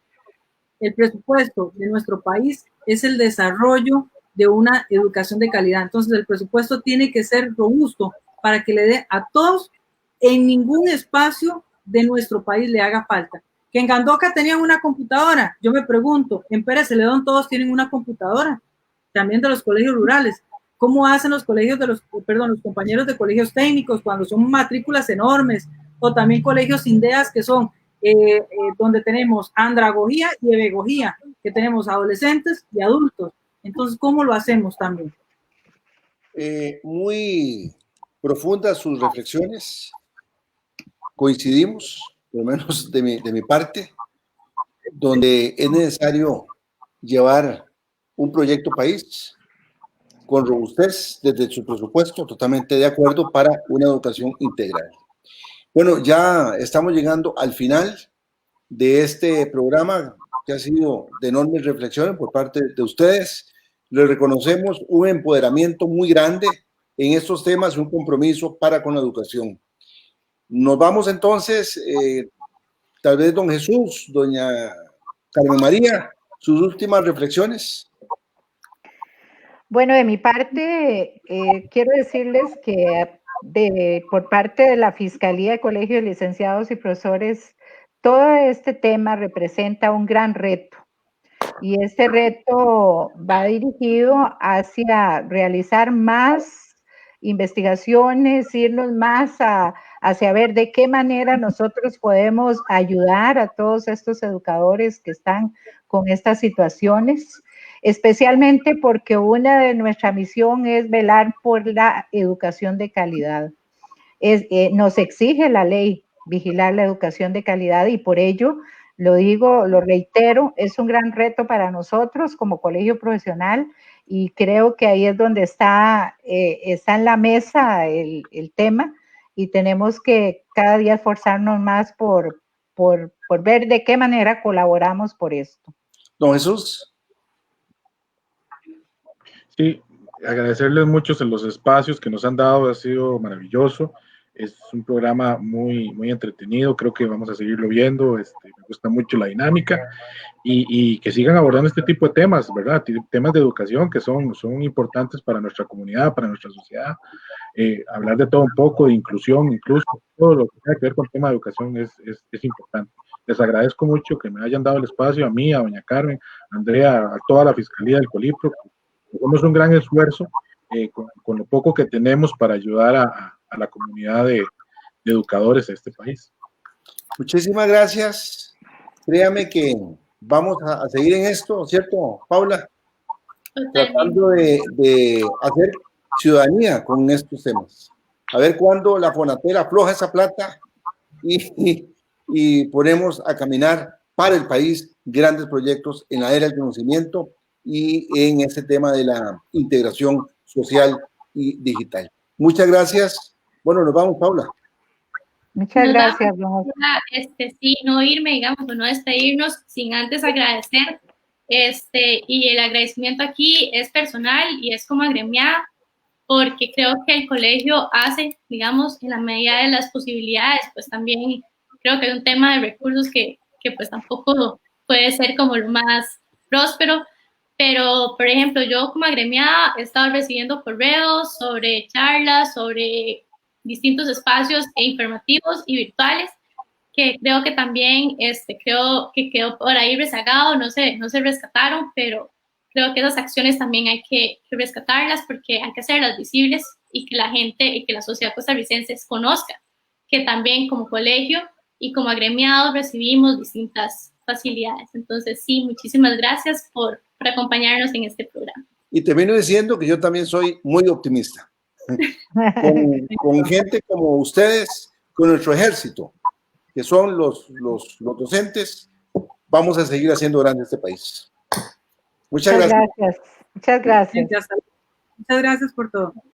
el presupuesto de nuestro país es el desarrollo de una educación de calidad. Entonces el presupuesto tiene que ser robusto para que le dé a todos, en ningún espacio de nuestro país le haga falta. Que en Gandoca tenían una computadora, yo me pregunto, en Pérez Celedón todos tienen una computadora, también de los colegios rurales. ¿Cómo hacen los colegios los compañeros de colegios técnicos cuando son matrículas enormes? O también colegios INDEAS que son donde tenemos andragogía y ebegogía, que tenemos adolescentes y adultos. Entonces, ¿cómo lo hacemos también? Muy profundas sus reflexiones. Coincidimos, por lo menos de mi parte, donde es necesario llevar un proyecto país con robustez desde su presupuesto, totalmente de acuerdo, para una educación integral. Bueno, ya estamos llegando al final de este programa, que ha sido de enormes reflexiones por parte de ustedes. Les reconocemos un empoderamiento muy grande en estos temas, un compromiso para con la educación. Nos vamos entonces, tal vez don Jesús, doña Carmen María, sus últimas reflexiones. Bueno, de mi parte, quiero decirles que por parte de la Fiscalía de Colegios de Licenciados y Profesores, todo este tema representa un gran reto, y este reto va dirigido hacia realizar más investigaciones, irnos más hacia ver de qué manera nosotros podemos ayudar a todos estos educadores que están con estas situaciones, especialmente porque una de nuestra misión es velar por la educación de calidad. Nos exige la ley vigilar la educación de calidad, y por ello, lo digo, lo reitero, es un gran reto para nosotros como colegio profesional, y creo que ahí es donde está en la mesa el tema, y tenemos que cada día esforzarnos más por ver de qué manera colaboramos por esto. Don Jesús. Sí, agradecerles mucho en los espacios que nos han dado, ha sido maravilloso. Es un programa muy entretenido, creo que vamos a seguirlo viendo, me gusta mucho la dinámica y que sigan abordando este tipo de temas, ¿verdad? Temas de educación que son importantes para nuestra comunidad, para nuestra sociedad. Hablar de todo un poco, de inclusión, incluso todo lo que tenga que ver con el tema de educación es importante. Les agradezco mucho que me hayan dado el espacio a mí, a doña Carmen, a Andrea, a toda la Fiscalía del Colipro. Hacemos un gran esfuerzo con lo poco que tenemos para ayudar a la comunidad de educadores de este país. Muchísimas gracias. Créame que vamos a seguir en esto, ¿cierto, Paula? Tratando de hacer ciudadanía con estos temas. A ver cuándo la Fonatel afloja esa plata y ponemos a caminar para el país grandes proyectos en la era del conocimiento y en ese tema de la integración social y digital. Muchas gracias. Bueno, nos vamos, Paula. Muchas gracias. Sí, no irme, digamos, o no despedirnos sin antes agradecer. Y el agradecimiento aquí es personal y es como agremiada, porque creo que el colegio hace, digamos, en la medida de las posibilidades, pues también creo que es un tema de recursos que pues tampoco puede ser como lo más próspero, pero, por ejemplo, yo como agremiada he estado recibiendo correos sobre charlas, sobre distintos espacios informativos y virtuales, que creo que también creo que quedó por ahí rezagado, no se rescataron, pero creo que esas acciones también hay que rescatarlas porque hay que hacerlas visibles y que la gente y que la sociedad costarricense conozca que también como colegio y como agremiados recibimos distintas facilidades. Entonces, sí, muchísimas gracias por acompañarnos en este programa. Y termino diciendo que yo también soy muy optimista. con gente como ustedes, con nuestro ejército, que son los docentes, vamos a seguir haciendo grande este país. Muchas gracias. Muchas gracias. Muchas gracias por todo.